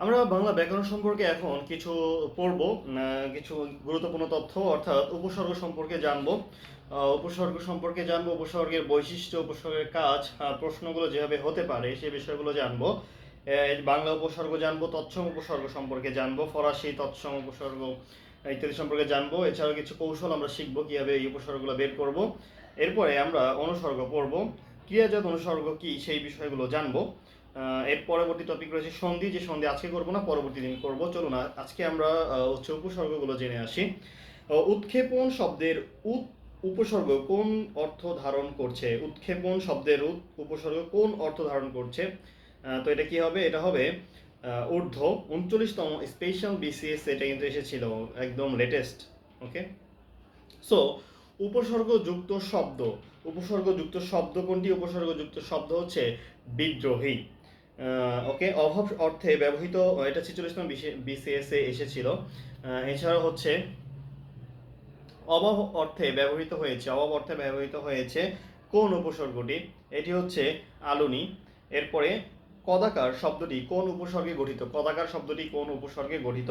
আমরা বাংলা ব্যাকরণ সম্পর্কে এখন কিছু পড়ব। কিছু গুরুত্বপূর্ণ তথ্য অর্থাৎ উপসর্গ সম্পর্কে জানবো। উপসর্গ সম্পর্কে জানবো, উপসর্গের বৈশিষ্ট্য, উপসর্গের কাজ, প্রশ্নগুলো যেভাবে হতে পারে সেই বিষয়গুলো জানবো। বাংলা উপসর্গ জানবো, তৎসম উপসর্গ সম্পর্কে জানবো, ফরাসি তৎসম উপসর্গ ইত্যাদি সম্পর্কে জানবো। এছাড়াও কিছু কৌশল আমরা শিখবো কীভাবে এই উপসর্গগুলো বের করব। এরপরে আমরা অনুসর্গ পড়ব, ক্রিয়াজাত অনুসর্গ কি সেই বিষয়গুলো জানবো। এর পরবর্তী টপিক রয়েছে সন্ধি, যে সন্ধি আজকে করবো না, পরবর্তী দিন করবো। চলুন আজকে আমরা হচ্ছে উপসর্গগুলো জেনে আসি। উৎক্ষেপণ শব্দের উপসর্গ কোন অর্থ ধারণ করছে? উৎক্ষেপণ শব্দের উপসর্গ কোন অর্থ ধারণ করছে? তো এটা কি হবে? এটা হবে ঊর্ধ্ব। 39তম স্পেশাল বিসিএস এটা কিন্তু এসেছিল, একদম লেটেস্ট। ওকে, সো উপসর্গযুক্ত শব্দ, উপসর্গযুক্ত শব্দ কোনটি? উপসর্গযুক্ত শব্দ হচ্ছে বিদ্রোহী। ওকে, অভাব অর্থে ব্যবহৃত, এটা 46তম বিসিএস এ এসেছিল। এছাড়া হচ্ছে অভাব অর্থে ব্যবহৃত হয়েছে, অভাব অর্থে ব্যবহৃত হয়েছে কোন উপসর্গটি? এটি হচ্ছে আলুনি। এরপরে কদাকার শব্দটি কোন উপসর্গে গঠিত? কদাকার শব্দটি কোন উপসর্গে গঠিত?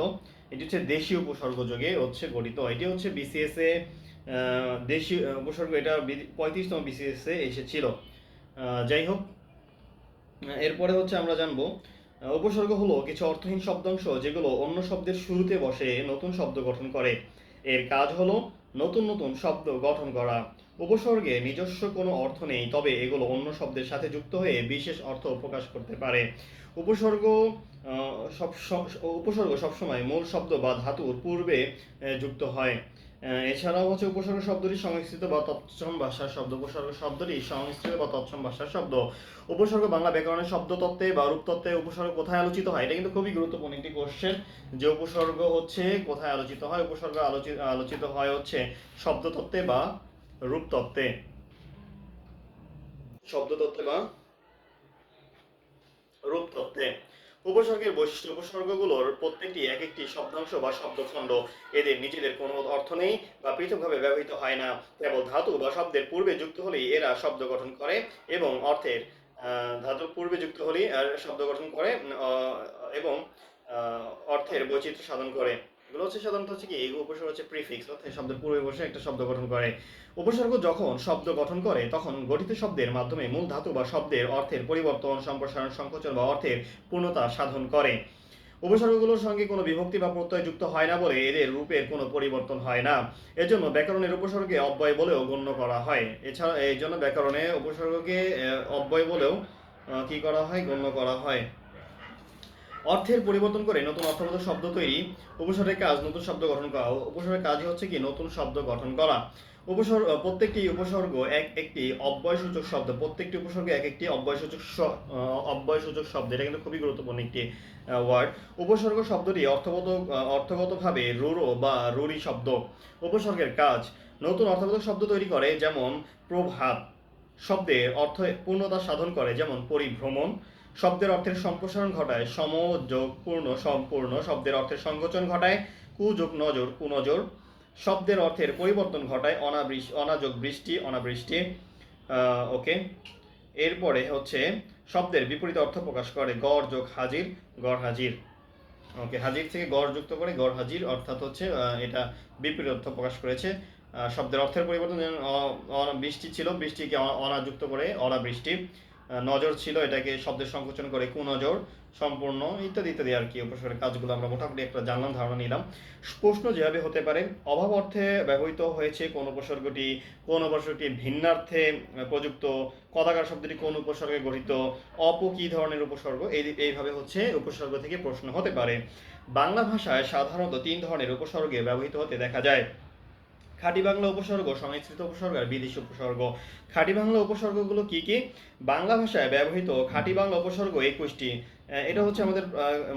এটি হচ্ছে দেশীয় উপসর্গ যোগে হচ্ছে গঠিত। এটি হচ্ছে বিসিএস এ দেশীয় উপসর্গ, এটা 35তম বিসিএস এ এসেছিল। যাই হোক, এরপরে হচ্ছে আমরা জানবো উপসর্গ হলো কিছু অর্থহীন শব্দাংশ যেগুলো অন্য শব্দের শুরুতে বসে নতুন শব্দ গঠন করে। এর কাজ হলো নতুন নতুন শব্দ গঠন করা। উপসর্গে নিজস্ব কোনো অর্থ নেই, তবে এগুলো অন্য শব্দের সাথে যুক্ত হয়ে বিশেষ অর্থ প্রকাশ করতে পারে। উপসর্গ উপসর্গ সবসময় মূল শব্দ বা ধাতুর পূর্বে যুক্ত হয়। এছাড়াও হচ্ছে উপসর্গ শব্দটি সংস্কৃত বা তৎসম ভাষার শব্দ। উপসর্গ শব্দটি সংস্কৃত বা তৎসম ভাষার শব্দ। উপসর্গ বাংলা ব্যাকরণের শব্দতত্ত্বে বা রূপতত্ত্বে উপসর্গ কোথায় আলোচিত হয়? এটা কিন্তু খুবই গুরুত্বপূর্ণ একটি কোশ্চেন, যে উপসর্গ হচ্ছে কোথায় আলোচিত হয়। উপসর্গ আলোচিত হয় হচ্ছে শব্দতত্ত্বে বা রূপতত্ত্বে। শব্দতত্ত্বে বা রূপতত্ত্বে। উপসর্গের বৈশিষ্ট্য, উপসর্গগুলোর প্রত্যেকটি এক একটি শব্দাংশ বা শব্দখণ্ড। এদের নিজেদের কোনো অর্থ নেই বা পৃথকভাবে ব্যবহৃত হয় না। কেবল ধাতু বা শব্দের পূর্বে যুক্ত হলেই এরা শব্দ গঠন করে এবং অর্থের ধাতুর পূর্বে যুক্ত হলেই শব্দ গঠন করে এবং অর্থের বৈচিত্র্য সাধন করে। এগুলো হচ্ছে সাধারণত হচ্ছে কি, এই উপসর্গ হচ্ছে প্রিফিক্স, অর্থাৎ শব্দের পূর্বে বসে একটা শব্দ গঠন করে। উপসর্গ যখন শব্দ গঠন করে তখন গঠিত শব্দের মাধ্যমে মূল ধাতু বা শব্দের অর্থের পরিবর্তন, সম্প্রসারণ, সংকোচন বা অর্থের পূর্ণতা সাধন করে। উপসর্গগুলোর সঙ্গে কোনো বিভক্তি বা প্রত্যয় যুক্ত হয় না বলে এদের রূপের কোনো পরিবর্তন হয় না। এজন্য ব্যাকরণের উপসর্গকে অব্যয় বলেও গণ্য করা হয়। এছাড়া এই জন্য ব্যাকরণে উপসর্গকে অব্যয় বলেও কি করা হয়? গণ্য করা হয়। অর্থের পরিবর্তন করে নতুন অর্থবোধক শব্দ তৈরি। উপসর্গের কাজ নতুন শব্দ গঠন করা। উপসর্গের কাজই হচ্ছে কি নতুন শব্দ গঠন করা। প্রত্যেকটি উপসর্গ একটি অব্যয়সূচক শব্দ। প্রত্যেকটি উপসর্গ এক একটি অব্যয়সূচক শব্দ। এটা কিন্তু খুবই গুরুত্বপূর্ণ একটি ওয়ার্ড। উপসর্গ শব্দটি অর্থগতভাবে রুরো বা রুরি শব্দ। উপসর্গের কাজ নতুন অর্থবোধক শব্দ তৈরি করে, যেমন প্রভাত। শব্দের অর্থ পূর্ণতা সাধন করে, যেমন পরিভ্রমণ। শব্দের অর্থের সম্প্রসারণ ঘটায়, সম যোগ পূর্ণ সম্পূর্ণ। শব্দের অর্থের সংকোচন ঘটায়, কু যোগ নজর কুনজর। শব্দের অর্থের পরিবর্তন ঘটায়, অনাযোগ বৃষ্টি অনাবৃষ্টি। ওকে, এরপরে হচ্ছে শব্দের বিপরীত অর্থ প্রকাশ করে, গড় যোগ হাজির গড় হাজির। ওকে, হাজির থেকে গড় যুক্ত করে গড় হাজির, অর্থাৎ হচ্ছে এটা বিপরীত অর্থ প্রকাশ করেছে। শব্দের অর্থের পরিবর্তন, বৃষ্টি ছিল, বৃষ্টিকে অনাযুক্ত করে অনাবৃষ্টি। নজর ছিল, এটাকে শব্দের সংকোচন করে কুনজর, সম্পূর্ণ, ইত্যাদি ইত্যাদি আর কি। উপসর্গের কাজগুলো আমরা মোটামুটি একটা জানলাম, ধারণা নিলাম। প্রশ্ন যেভাবে হতে পারে, অভাব অর্থে ব্যবহৃত হয়েছে কোন উপসর্গটি? কোন উপসর্গটি ভিন্নার্থে প্রযুক্ত? কদাকার শব্দটি কোন উপসর্গে গঠিত? কি ধরনের উপসর্গ? এইভাবে হচ্ছে উপসর্গ থেকে প্রশ্ন হতে পারে। বাংলা ভাষায় সাধারণত 3 ধরনের উপসর্গে ব্যবহৃত হতে দেখা যায়: খাঁটি বাংলা উপসর্গ, সংস্কৃত উপসর্গ আর বিদেশি উপসর্গ। খাঁটি বাংলা উপসর্গগুলো কি কি? বাংলা ভাষায় ব্যবহৃত খাঁটি বাংলা উপসর্গ 21টি। এটা হচ্ছে আমাদের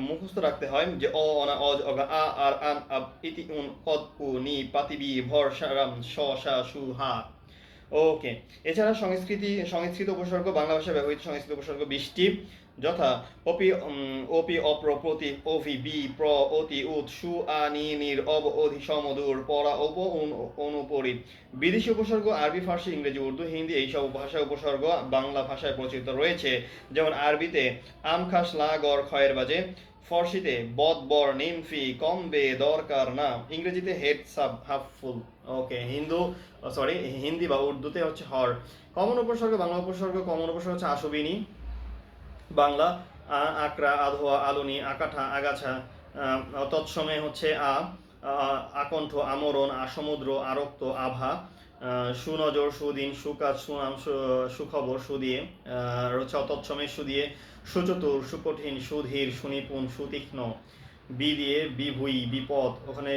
মুখস্থ রাখতে হয়, যে অ, অনা, অজ, অগা, আ, আর, আন, আব, ইতি, উন, পদ, পু, নি, পাতি, বি, ভর, সারাম, স, সা, সু, হা। ওকে, এছাড়া সংস্কৃত উপসর্গ, বাংলা ভাষায় ব্যবহৃত সংস্কৃত উপসর্গ 20টি, যথা অপি, ওপি, অপ্র, প্রতি, অভি, বি, প্র, অতি, উৎ, সু, আ, নি, নির, অব, অধি, সমদূর, পরা, উপ, অনুপরি। বিদেশি উপসর্গ আরবি, ফার্সি, ইংরেজি, উর্দু, হিন্দি এইসব ভাষায় উপসর্গ বাংলা ভাষায় প্রচলিত রয়েছে। যেমন আরবিতে আম, খাস, লা, গড়, খয়ের বাজে। ফর্সিতে বদবর নিমফি কমবে দরকার না, ইংরেজিতে হেড সাব হাফ ফুল। ওকে, হিন্দি বা উর্দুতে হচ্ছে হর। কমন উপসর্গ, বাংলা উপসর্গ কমন উপসর্গ হচ্ছে আশুবিনী, বাংলা আকরা, আধোয়া, আলুনি, আকাঠা, আগাছা। তৎসময়ে হচ্ছে আকণ্ঠ, আমরণ, আসমুদ্র, আরক্ত, আভা। সুনজর, সুদিন, সুকাজ, সুনাম, সুখবর, সুদিয়ে। হচ্ছে তৎসময়ে সুদিয়ে, সুচতুর, সুকঠিন, সুধীর, সুনিপুণ, সুতীক্ষ্ণ। বি দিয়ে বিভূই, বিপদ, ওখানে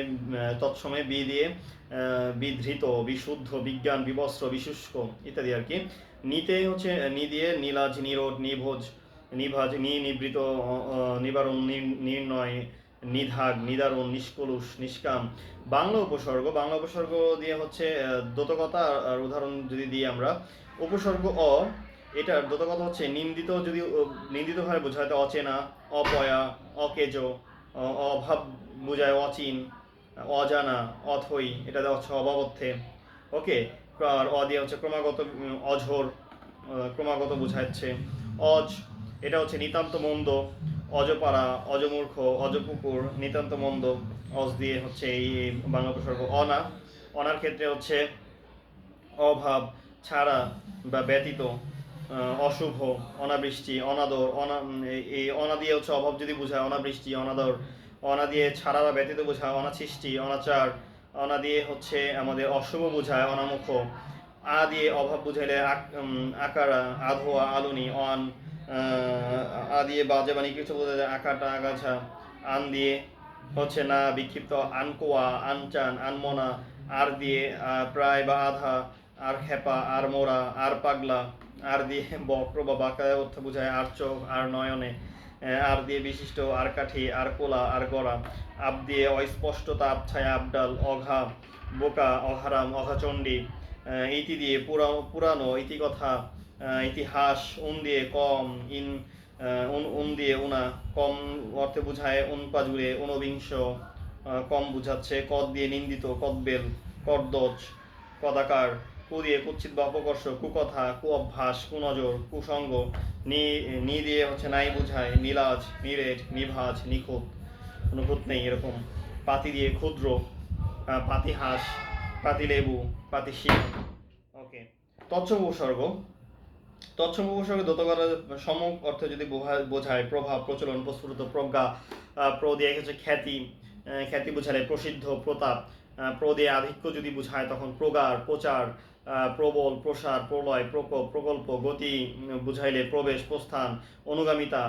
তৎসময়ে বি দিয়ে বিধৃত, বিশুদ্ধ, বিজ্ঞান, বিবস্ত্র, বিশুষ্ক ইত্যাদি আর কি। নিতে হচ্ছে নি দিয়ে নীলাজ, নিরোধ, নিভোজ, নিভাজ, নিবৃত, নিবারণ, নির্ণয়, নিধাগ, নিদারুণ, নিষ্কলুষ, নিষ্কাম। বাংলা উপসর্গ দিয়ে হচ্ছে দ্যোতকতা। আর উদাহরণ যদি দিই আমরা, উপসর্গ অ, এটার দ্যোতকতা হচ্ছে নিন্দিত, যদি নিন্দিতভাবে বোঝায় তো অচেনা, অপয়া, অকেজ, অভাব বোঝায় অচিন, অজানা, অথই, এটা দেওয়া হচ্ছে অভাবর্থে। ওকে, আর অ দিয়ে হচ্ছে ক্রমাগত, অঝোর, ক্রমাগত বোঝাচ্ছে। অজ, এটা হচ্ছে নিতান্ত মন্দ, অজপাড়া, অজমূর্খ, অজপুকুর, নিতান্ত মন্দ। অজ দিয়ে হচ্ছে এই বাংলা উপসর্গ। অনা, অনার ক্ষেত্রে হচ্ছে অভাব, ছাড়া বা ব্যতীত, অশুভ, অনাবৃষ্টি, অনাদর, এই অনা দিয়ে হচ্ছে অভাব যদি বোঝায় অনাবৃষ্টি, অনাদর। অনা দিয়ে ছাড়া বা ব্যতীত বোঝায় অনাসৃষ্টি, অনাচার। অনা দিয়ে হচ্ছে আমাদের অশুভ বোঝায় অনামুখ। আ দিয়ে অভাব বুঝাইলে আকারা, আধোয়া, আলুনি, অন। আ দিয়ে বাজে বা নিকৃষ্ট বোঝা যায় আকাটা, আগাছা। আন দিয়ে হচ্ছে না, বিক্ষিপ্ত, আনকোয়া, আনচান, আনমনা। আর দিয়ে প্রায় বা আধা, আর খেপা, আর মোড়া, আর পাগলা। আর দিয়ে বক্র বা বাঁকা অর্থ বোঝায় আর চোখ, আর নয়নে। আর দিয়ে বিশিষ্ট, আর কাঠি, আর কোলা, আর গড়া। আব দিয়ে অস্পষ্টতা, আবছায়া, আবডাল, অঘা, বোকা, অহারাম, অঘাচণ্ডী। ইতি দিয়ে পুরানো, ইতিকথা, ইতিহাস। উন দিয়ে কম, উন দিয়ে উনা, কম অর্থে বোঝায় উনপা জুড়ে, ঊনবিংশ, কম বুঝাচ্ছে। কদ দিয়ে নিন্দিত, কদবেল, কদদোষ, কদাকার। কু দিয়ে কুৎসিত বা অপকর্ষ, কুকথা, কু অভ্যাস, কুনজর, কুসঙ্গ। নি দিয়ে হচ্ছে নাই বুঝায়, নীলাজ, নিরেট, নিভাজ, নিখুঁত, কোনো খুঁত নেই এরকম। পাতি দিয়ে ক্ষুদ্র, পাতিহাঁস, পাতিলেবু, পাতিশিম। ওকে, তৎসম উপসর্গ। তৎসম উপসর্গ দোতকার সম্যক অর্থে যদি বোঝায় প্রভাব, প্রচলন, প্রস্ফুটিত, প্রজ্ঞা। প্র দিয়ে হচ্ছে খ্যাতি, খ্যাতি বোঝালে প্রসিদ্ধ, প্রতাপ। প্র দিয়ে আধিক্য যদি বোঝায় তখন প্রগার, প্রচার, প্রবল, প্রসার, প্রলয়, প্রকোপ, প্রকল্প। গতি বুঝাইলে প্রবেশ, প্রস্থান, অনুগামিতা,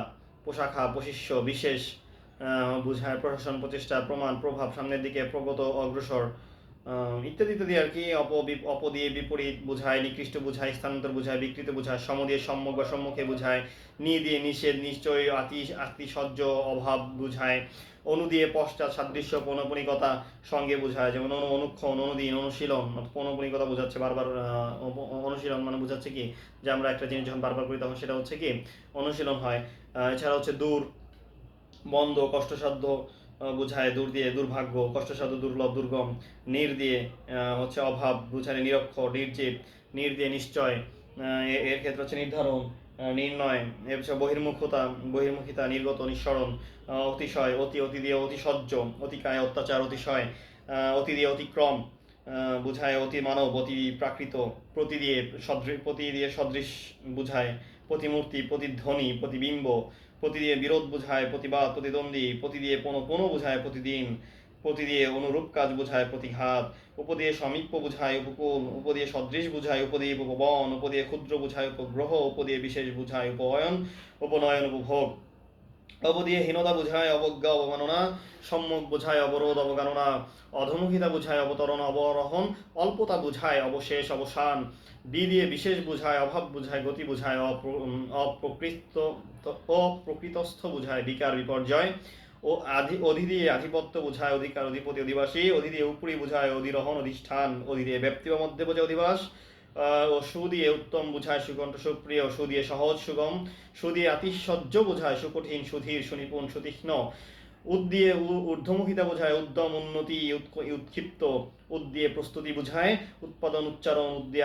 পোশাখা, প্রশিষ্য, বিশেষ বুঝায় প্রশাসন, প্রচেষ্টা, প্রমাণ, প্রভাব, সামনের দিকে প্রগত, অগ্রসর ইত্যাদি ইত্যাদি আর কি। অপ দিয়ে বিপরীত বোঝায়, নিকৃষ্ট বোঝায়, স্থানান্তর বোঝায়, বিকৃত বোঝায়। সম দিয়ে সম্মুখ বা সম্মুখে বোঝায়। নি দিয়ে নিষেধ, নিশ্চয়, আতিশয্য, অভাব বোঝায়। অনু দিয়ে পশ্চাৎ, সাদৃশ্য, পৌনপুনিকতা সঙ্গে বোঝায়, যেমন অনুক্ষণ, অনুদিন, অনুশীলন। পৌনপুনিকতা বোঝাচ্ছে বারবার, অনুশীলন মানে বোঝাচ্ছে কি যে আমরা একটা জিনিস যখন বারবার করি তখন সেটা হচ্ছে কি অনুশীলন হয়। এছাড়া হচ্ছে দূর, বন্ধ, কষ্টসাধ্য বোঝায়, দূর দিয়ে দুর্ভাগ্য, কষ্টসাধ্য, দুর্লভ, দুর্গম। নির দিয়ে হচ্ছে অভাব বোঝায়, নিরক্ষর, নির্জীব। নির দিয়ে নিশ্চয়, এর ক্ষেত্রে হচ্ছে নির্ধারণ, নির্ণয়। এর হচ্ছে বহির্মুখতা, বহির্মুখিতা, নির্গত, নিঃসরণ। অতিশয়, অতি দিয়ে অতিশয্য, অতিকায়, অত্যাচার, অতিশয়। অতি দিয়ে অতিক্রম বুঝায়, অতি মানব, অতি প্রাকৃত। প্রতি দিয়ে সদৃশ বুঝায়, প্রতিমূর্তি, প্রতিধ্বনি, প্রতিবিম্ব। প্রতি দিয়ে বিরোধ বোঝায়, প্রতিবাদ, প্রতিদ্বন্দ্বী। প্রতি দিয়ে কোনো বোঝায়, প্রতিদিন। প্রতি দিয়ে অনুরূপ কাজ বোঝায়, প্রতিঘাত। উপদিয়ে সমীপ্য বুঝায়, উপকূল। উপদিয়ে সদৃশ বুঝায়, উপদ্বীপ, উপবন। উপদিয়ে ক্ষুদ্র বুঝায়, উপগ্রহ। উপদিয়ে বিশেষ বুঝায়, উপয়ন, উপনয়ন, উপভোগ। অবদিয়ে হীনতা বুঝায়, অবজ্ঞা, অবমাননা। সম্মুখ বুঝায়, অবরোধ, অবগাননা। অধমুখিতা বুঝায়, অবতরণ, অবরোহণ। অল্পতা বুঝায়, অবশেষ, অবসান। বি দিয়ে বিশেষ বুঝায়, অভাব বুঝায়, গতি বুঝায়। অপ্রকৃতস্থ বুঝায়, বিকার, বিপর্যয়। ও অধি দিয়ে আধিপত্য বুঝায়, অধিকার, অধিপতি, অধিবাসী। অধি দিয়ে উপরি বুঝায়, অধিরোহণ, অধিষ্ঠান। অধি দিয়ে ব্যক্তি বা মধ্যে বোঝায়, অধিবাস। ও সু দিয়ে উত্তম বুঝায়, সুকণ্ঠ, সুপ্রিয়। সু দিয়ে সহজ, সুগম। সু দিয়ে আতিশয্য বুঝায়, সুকঠিন, সুধীর, সুনিপুণ, সুতীক্ষ্ণ। উদ দিয়ে ঊর্ধ্বমুখিতা বোঝায় উদ্যম, উন্নতি, উৎক্ষিপ্ত। উদ দিয়ে প্রস্তুতি বোঝায় উৎপাদন, উচ্চারণ। উদ দিয়ে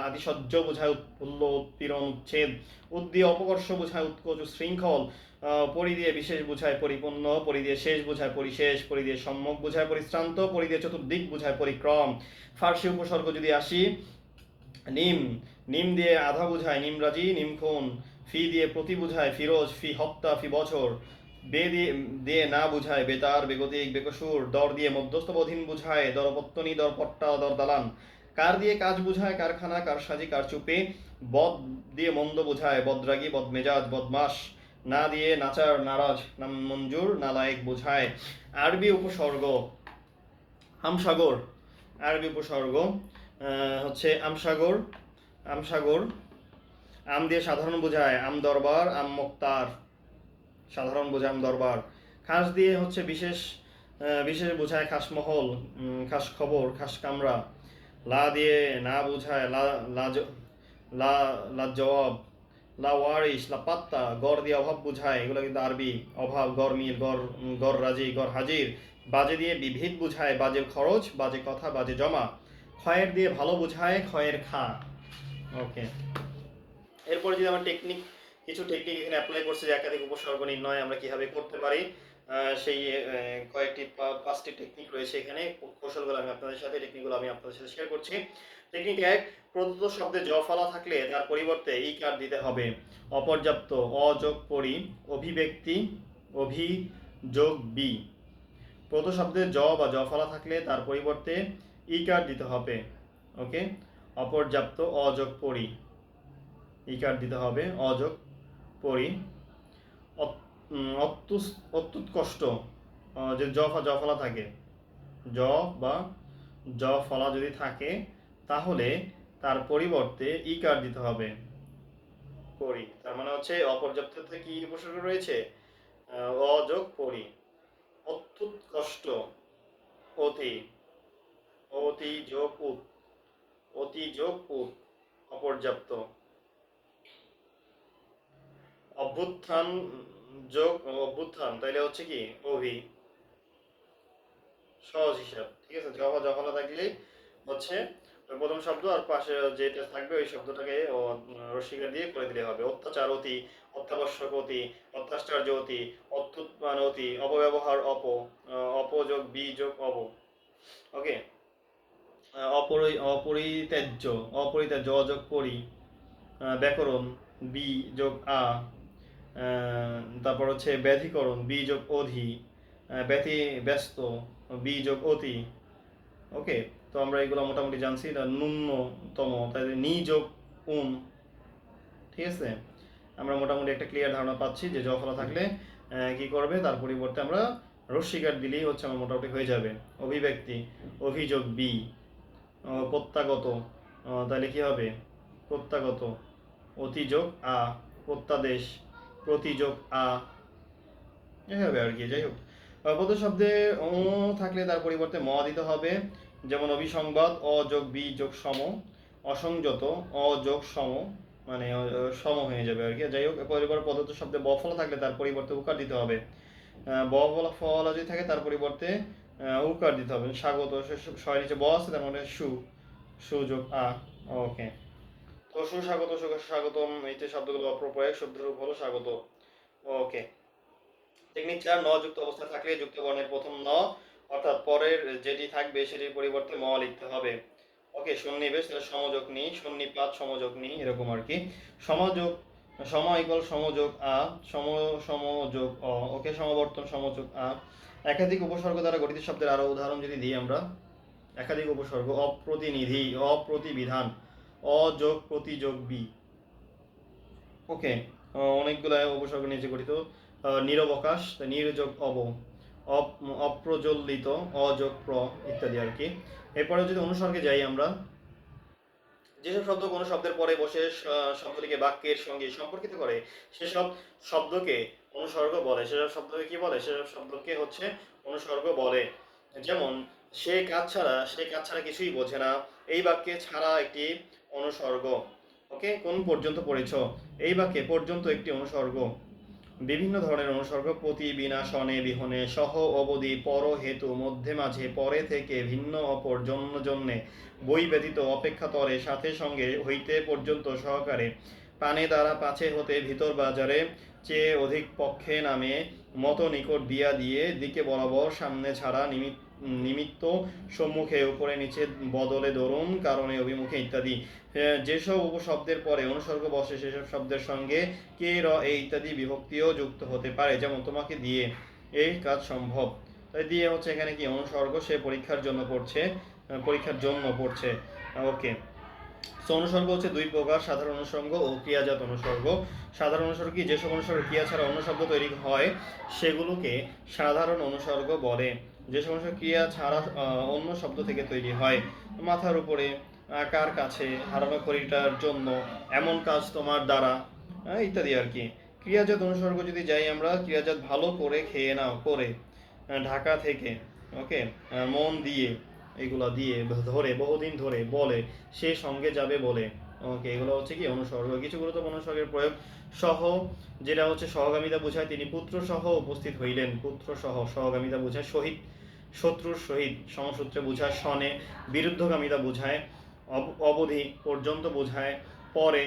আতিশয্য বোঝায় উৎফুল্ল, উৎপীড়ন, উচ্ছেদ। উদ দিয়ে অপকর্ষ বোঝায় উৎকোচ, শৃঙ্খল। পরি দিয়ে বিশেষ বোঝায় পরিপূর্ণ। পরি দিয়ে শেষ বোঝায় পরিশেষ। পরি দিয়ে সম্যক বোঝায় পরিশ্রান্ত। পরি দিয়ে চতুর্দিক বোঝায় পরিক্রম। ফার্সি উপসর্গ যদি আসি, নিম, নিম দিয়ে আধা বোঝায় নিমরাজি, নিমখুন। ফি দিয়ে প্রতি বোঝায় ফিরোজ, ফি হপ্তা, ফি বছর। বে দিয়ে না বোঝায় বেতার, বেগতিক, বেকসুর। দর দিয়ে মধ্যস্থ অধীন বোঝায় দরপত্তনি, দরপট্টা, দরদালান। কার দিয়ে কাজ বোঝায় কারখানা, কারসাজি, কারচুপি। বদ দিয়ে মন্দ বোঝায় বদরাগী, বদমেজাজ, বদমাস। না দিয়ে নাচার, নারাজ, মঞ্জুর, নালায়েক বোঝায়। আরবি উপসর্গ, আমসাগর। আরবি উপসর্গ হচ্ছে আমসাগর। আমসাগর। আম দিয়ে সাধারণ বোঝায় আম দরবার, আম মোক্তার। সাধারণ বোঝায় আম দরবার। খাস দিয়ে হচ্ছে বিশেষ, বিশেষ বোঝায় খাসমহল, খাস খবর, খাস কামরা। লা দিয়ে না বোঝায় লা জবাব, লা ওয়ারিস, লা পাত্তা। গড় দিয়ে অভাব বোঝায়, এগুলো কিন্তু আরবি। অভাব, গরমিল, গড় রাজি, গড় হাজির। বাজে দিয়ে বিভেদ বোঝায় বাজে খরচ, বাজে কথা, বাজে জমা। ক্ষয়ের দিয়ে ভালো বোঝায় ক্ষয়ের খা। ওকে, এরপরে যদি আমরা কিছু টেকনিক এখানে অ্যাপ্লাই করছি যে একাধিক উপসর্গ নির্ণয় আমরা কিভাবে করতে পারি, সেই কয়েকটি 5টি টেকনিক রয়েছে এখানে। কৌশলগুলো আমি আপনাদের সাথে টেকনিকগুলো আমি আপনাদের সাথে শেয়ার করছি। টেকনিক 1, প্রদত্ত শব্দে জ ফলা থাকলে তার পরিবর্তে ই কার দিতে হবে। অপর্যাপ্ত, অ যোগ পরি, অভিব্যক্তি, অভি যোগ বি। প্রদত্ত শব্দে জ বা জ ফলা থাকলে তার পরিবর্তে ই কার দিতে হবে। ওকে, অপর্যাপ্ত, অ যোগ পরি, ই কার দিতে হবে, অ যোগ পরি। অত্যুৎকষ্ট, যে জ ফলা থাকে, জ বা জ ফলা যদি থাকে তাহলে তার পরিবর্তে ই কার দিতে হবে, পরি। তার মানে হচ্ছে অপর্যাপ্ততে কি উপসর্গ রয়েছে, অ যোগ পরি। অত্যুৎকষ্ট, অতি, অতি যোগ উত, অতি যোগ উত, অপর্যাপ্ত। অভ্যুত্থান যোগ অভ্যুত্থান, তাইলে হচ্ছে কি অভি, সহজ হিসাব। ঠিক আছে, জফলা থাকলে হচ্ছে প্রথম শব্দ আর পাশে যেটা থাকবে ওই শব্দটাকে রস্বীকার দিয়ে করে দিলে হবে। অত্যাচার অতি, অত্যাবশ্যক অতি, অত্যাশ্চর্য অতি, অত্যুৎপান অতি, অপব্যবহার অপযোগ বি যোগ অব। ওকে, অপরিত্যাজ্য, অপরিত্যাজ্য অযোগ পরি। ব্যাকরণ বি যোগ আ। তারপর হচ্ছে ব্যাধিকরণ বি যোগ অধি। ব্যস্ত বি যোগ অতি। ওকে, তো আমরা এগুলো মোটামুটি জানছি। এটা ন্যূনতম, তাই নি যোগ উন। ঠিক আছে, আমরা মোটামুটি একটা ক্লিয়ার ধারণা পাচ্ছি যে জ ফলা থাকলে কি করবে, তার পরিবর্তে আমরা রস্বীকার দিলেই হচ্ছে আমার মোটামুটি হয়ে যাবে। অভিব্যক্তি, অভিযোগ বি। প্রত্যাগত, তাহলে কি হবে, প্রত্যাগত, অতিযোগ আ। প্রত্যাদেশ, প্রতিযোগ আ, এভাবে আর কি। যাই হোক, পদ শব্দে ও থাকলে তার পরিবর্তে ম দিতে হবে। যেমন অভিসংবাদ, অ যোগ বি যোগ সম। অসংযত, অ যোগ সম, মানে সম হয়ে যাবে আর কি। যাই হোক, পরিবার পদত্ব শব্দে ব ফলা থাকলে তার পরিবর্তে উকার দিতে হবে। ব ফলা যদি থাকে তার পরিবর্তে উকার দিতে হবে। স্বাগত, ছয় নিচে ব আছে, তার মানে সুযোগ আ। ওকে, তো সুস্বাগত, স্বাগতম, এই যে শব্দগুলো অপ্রপ্রয়োগ, শব্দের রূপ হলো স্বাগত। ওকে, টেকনিক 4, ন যুক্ত অবস্থা থাকলে যুক্ত বর্ণের প্রথম ন অর্থাৎ পরের যেটি থাকবে সেটির পরিবর্তে ম লিখতে হবে। ওকে, সন্নিবেশ, তাহলে সমযোগ নি, সন্নিপাত সমযোগ নি, এরকম আর কি। সমযোগ, সম ইকুয়াল সমযোগ আ, সমযোগ অ। ওকে, সমবর্তন সমযোগ আ। একাধিক উপসর্গ দ্বারা গঠিত শব্দের আরো উদাহরণ যদি দিই আমরা, একাধিক উপসর্গ, অপ্রতিনিধি, অপ্রতিবিধান, অযোগ প্রতিযোগ বি। ওকে, অনেকগুলো উপসর্গ নিচে গঠিত। নিরবকাশ, নির্যোগ অব, অপ্রজ্বলিত, অযোগ প্র, ইত্যাদি আর কি। এরপরে যদি অনুসর্গে যাই আমরা, যেসব শব্দ কোনো শব্দের পরে বসে শব্দটিকে বাক্যের সঙ্গে সম্পর্কিত করে সেসব শব্দকে অনুসর্গ বলে। সেসব শব্দকে কি বলে, সেসব শব্দকে হচ্ছে অনুসর্গ বলে। যেমন সে কাজ ছাড়া কিছুই বোঝে না, এই বাক্যে ছাড়া একটি অনুসর্গ। ওকে, কোন পর্যন্ত পড়েছ, এই বাক্যে পর্যন্ত একটি অনুসর্গ। বিভিন্ন ধরনের অনুসর্গ প্রতি, বিনা, সনে, বিহনে, সহ, অবধি, পর, হেতু, মধ্যে, মাঝে, পরে, থেকে, ভিন্ন, অপর, জন্য, জন্যে, বই ব্যতীত, অপেক্ষাতরে, সাথে, সঙ্গে, হইতে, পর্যন্ত, সহকারে, পানে, দ্বারা, পাছে, হতে, ভিতর, বাজারে, চেয়ে, অধিক, পক্ষে, নামে, মত, নিকট, দিয়া, দিয়ে, দিকে, বরাবর, সামনে, ছাড়া, নিমিত্ত, সম্মুখে, উপরে, নিচে, বদলে, দরুন, কারণে, অভিমুখে ইত্যাদি। যেসব উপশব্দের পরে অনুসর্গ বসে সেসব শব্দের সঙ্গে কে, র, এ ইত্যাদি বিভক্তিও যুক্ত হতে পারে। যেমন তোমাকে দিয়ে এই কাজ সম্ভব। তাই দিয়ে হচ্ছে এখানে কি অনুসর্গ, সে পরীক্ষার জন্য পড়ছে। ওকে। সো অনুসর্গ হচ্ছে দুই প্রকার, সাধারণ অনুসর্গ ও ক্রিয়াজাত অনুসর্গ। সাধারণ অনুসর্গ কি, যেসব অনুসর্গ ক্রিয়া ছাড়া অন্য শব্দ তৈরি হয় সেগুলোকে সাধারণ অনুসর্গ বলে। যেসব অনুসর্গ ক্রিয়া ছাড়া অন্য শব্দ থেকে তৈরি হয়, মাথার উপরে, কার কাছে, হারানো খড়িটার জন্য, এমন কাজ তোমার দ্বারা, ইত্যাদি আর কি। ক্রিয়াজাত অনুসর্গ যদি যাই আমরা, ক্রিয়াজাত ভালো করে, খেয়ে নাও, করে, ঢাকা থেকে, ওকে, মন দিয়ে, এগুলা দিয়ে, ধরে, বহুদিন ধরে, বলে, সে সঙ্গে যাবে বলে, ওকে, এগুলো হচ্ছে কি অনুসর্গ। কিছু গুরুত্বপূর্ণ অনুসর্গের প্রয়োগ: সহ, যেটা হচ্ছে সহগামিতা বোঝায়, তিনি পুত্র সহ উপস্থিত হইলেন, পুত্র সহ সহগামিতা বোঝায়। সহিত, শত্রুর সহিত সমসূত্রে বোঝায়। সনে, বিরুদ্ধগামিতা বোঝায়। অবধি, পর্যন্ত বোঝায়। পরে,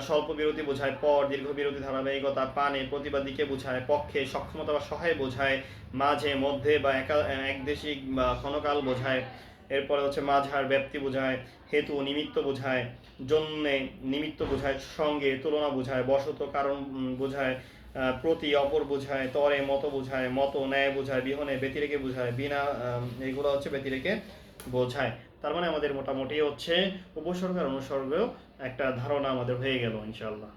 স্বল্প বিরতি বোঝায়। পর, দীর্ঘ বিরতি, ধারাবাহিকতা। পানে, প্রতিবাদীকে বোঝায়। পক্ষে, সক্ষমতা বা সহায় বোঝায়। মাঝে, মধ্যে বা একদেশিক বা ক্ষণকাল বোঝায়। এরপরে হচ্ছে মাঝার, ব্যাপ্তি বোঝায়। হেতু, নিমিত্ত বোঝায়। জন্যে, নিমিত্ত বোঝায়। সঙ্গে, তুলনা বোঝায়। বশত, কারণ বোঝায়। প্রতি, অপর বোঝায়। তরে, মত বোঝায়। মত, ন্যায় বোঝায়। বিহনে, ব্যতিরেকে বোঝায়। বিনা, এগুলো হচ্ছে ব্যতিরেকে বোঝায়। তার মানে আমাদের মোটামুটি হচ্ছে উপসর্গ আর অনুসর্গ একটা ধারণা আমাদের হয়ে গেল ইনশাআল্লাহ।